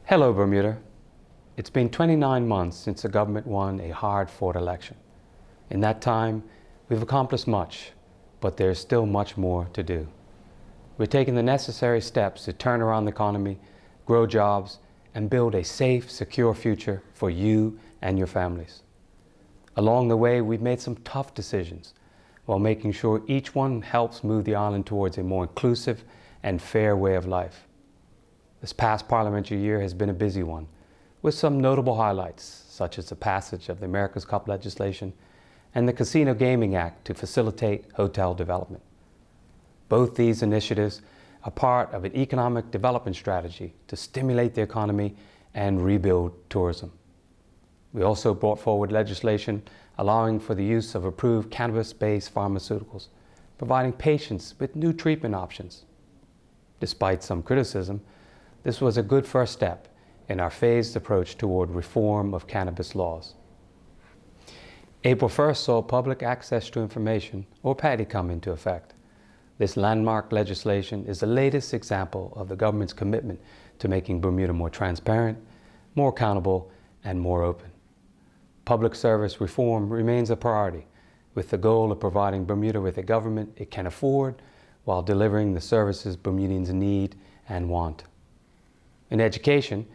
Hello, Bermuda. It's been 29 months since the government won a hard-fought election. In that time, we've accomplished much, but there's still much more to do. We're taking the necessary steps to turn around the economy, grow jobs, and build a safe, secure future for you and your families. Along the way, we've made some tough decisions while making sure each one helps move the island towards a more inclusive and fair way of life. This past parliamentary year has been a busy one, with some notable highlights, such as the passage of the America's Cup legislation and the Casino Gaming Act to facilitate hotel development. Both these initiatives are part of an economic development strategy to stimulate the economy and rebuild tourism. We also brought forward legislation allowing for the use of approved cannabis-based pharmaceuticals, providing patients with new treatment options. Despite some criticism, this was a good first step in our phased approach toward reform of cannabis laws. April 1st saw public access to information, or PATI, come into effect. This landmark legislation is the latest example of the government's commitment to making Bermuda more transparent, more accountable, and more open. Public service reform remains a priority, with the goal of providing Bermuda with a government it can afford while delivering the services Bermudians need and want. In education,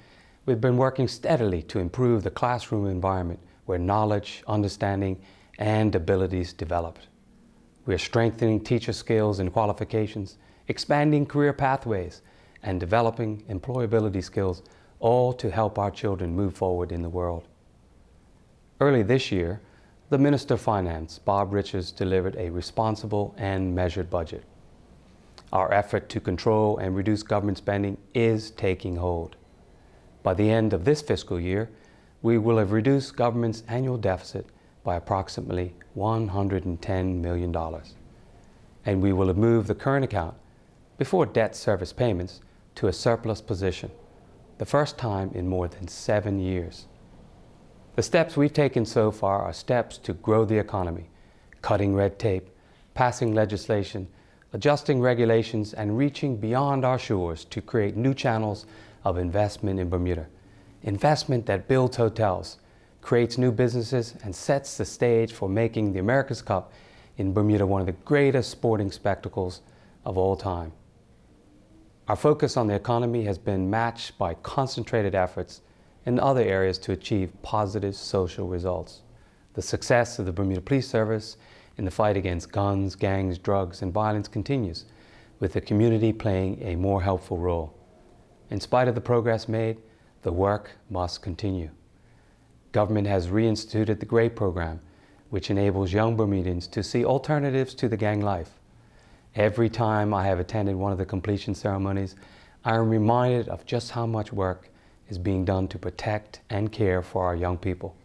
we've been working steadily to improve the classroom environment where knowledge, understanding, and abilities developed. We are strengthening teacher skills and qualifications, expanding career pathways, and developing employability skills, all to help our children move forward in the world. Early this year, the Minister of Finance, Bob Richards, delivered a responsible and measured budget. Our effort to control and reduce government spending is taking hold. By the end of this fiscal year, we will have reduced government's annual deficit by approximately $110 million. And we will have moved the current account, before debt service payments, to a surplus position, the first time in more than 7 years. The steps we've taken so far are steps to grow the economy, cutting red tape, passing legislation, adjusting regulations, and reaching beyond our shores to create new channels of investment in Bermuda. Investment that builds hotels, creates new businesses, and sets the stage for making the America's Cup in Bermuda one of the greatest sporting spectacles of all time. Our focus on the economy has been matched by concentrated efforts in other areas to achieve positive social results. The success of the Bermuda Police Service in the fight against guns, gangs, drugs, and violence continues, with the community playing a more helpful role. In spite of the progress made, the work must continue. Government has reinstituted the GREAT program, which enables young Bermudians to see alternatives to the gang life. Every time I have attended one of the completion ceremonies, I am reminded of just how much work is being done to protect and care for our young people.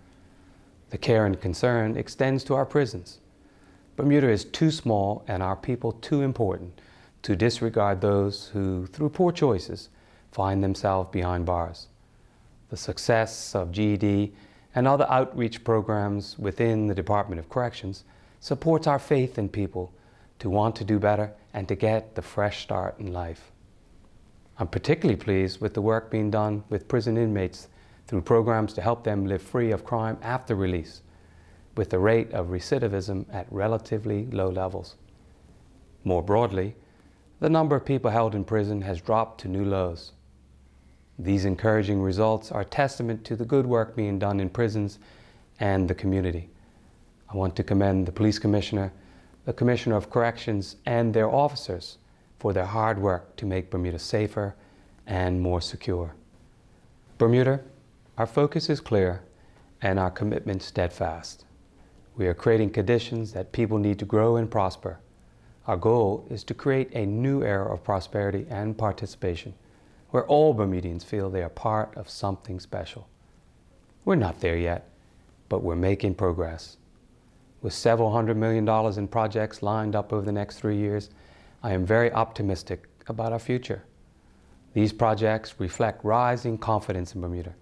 The care and concern extends to our prisons. Bermuda is too small and our people too important to disregard those who, through poor choices, find themselves behind bars. The success of GED and other outreach programs within the Department of Corrections supports our faith in people to want to do better and to get the fresh start in life. I'm particularly pleased with the work being done with prison inmates through programs to help them live free of crime after release, with the rate of recidivism at relatively low levels. More broadly, the number of people held in prison has dropped to new lows. These encouraging results are a testament to the good work being done in prisons and the community. I want to commend the Police Commissioner, the Commissioner of Corrections, and their officers for their hard work to make Bermuda safer and more secure. Bermuda, our focus is clear and our commitment steadfast. We are creating conditions that people need to grow and prosper. Our goal is to create a new era of prosperity and participation, where all Bermudians feel they are part of something special. We're not there yet, but we're making progress. With several $100 million in projects lined up over the next 3 years, I am very optimistic about our future. These projects reflect rising confidence in Bermuda,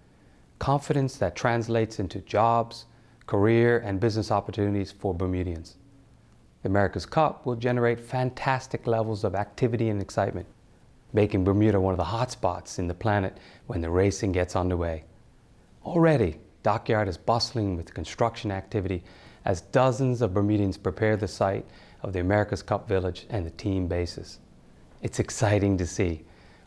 confidence that translates into jobs, career, and business opportunities for Bermudians. The America's Cup will generate fantastic levels of activity and excitement. making Bermuda one of the hot spots in the planet when the racing gets underway. Already, Dockyard is bustling with construction activity as dozens of Bermudians prepare the site of the America's Cup Village and the team bases. It's exciting to see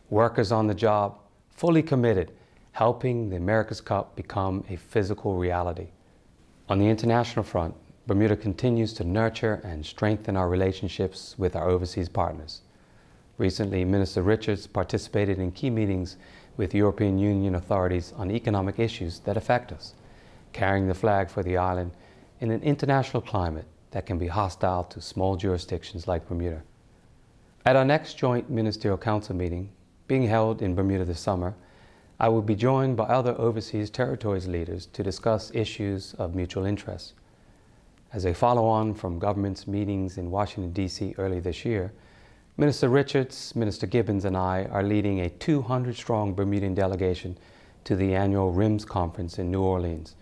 workers on the job, fully committed, helping the America's Cup become a physical reality. On the international front, Bermuda continues to nurture and strengthen our relationships with our overseas partners. Recently, Minister Richards participated in key meetings with European Union authorities on economic issues that affect us, carrying the flag for the island in an international climate that can be hostile to small jurisdictions like Bermuda. At our next joint Ministerial Council meeting, being held in Bermuda this summer, I will be joined by other overseas territories leaders to discuss issues of mutual interest. As a follow-on from government's meetings in Washington, D.C. early this year, Minister Richards, Minister Gibbons, and I are leading a 200-strong Bermudian delegation to the annual RIMS conference in New Orleans,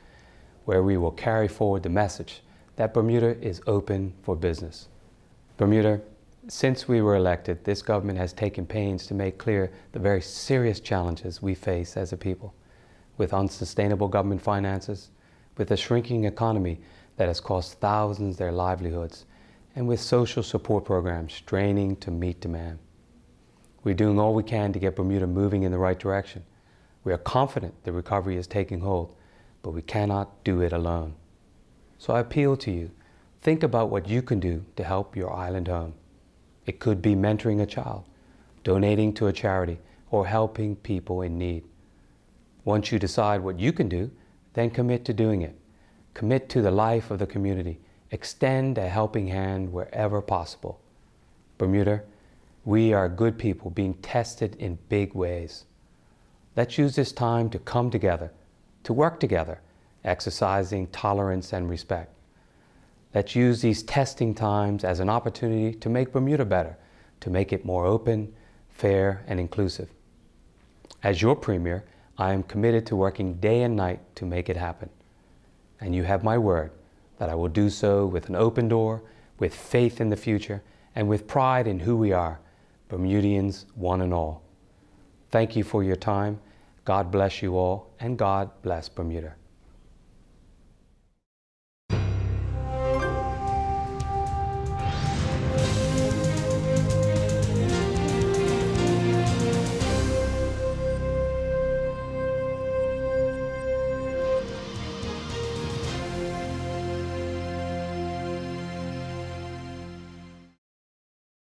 where we will carry forward the message that Bermuda is open for business. Bermuda, since we were elected, this government has taken pains to make clear the very serious challenges we face as a people, with unsustainable government finances, with a shrinking economy that has cost thousands their livelihoods, and with social support programs straining to meet demand. We're doing all we can to get Bermuda moving in the right direction. We are confident the recovery is taking hold, but we cannot do it alone. So I appeal to you, think about what you can do to help your island home. It could be mentoring a child, donating to a charity, or helping people in need. Once you decide what you can do, then commit to doing it. Commit to the life of the community. Extend a helping hand wherever possible. Bermuda, we are good people being tested in big ways. Let's use this time to come together, to work together, exercising tolerance and respect. Let's use these testing times as an opportunity to make Bermuda better, to make it more open, fair, and inclusive. As your Premier, I am committed to working day and night to make it happen. And you have my word that I will do so with an open door, with faith in the future, and with pride in who we are, Bermudians one and all. Thank you for your time. God bless you all, and God bless Bermuda.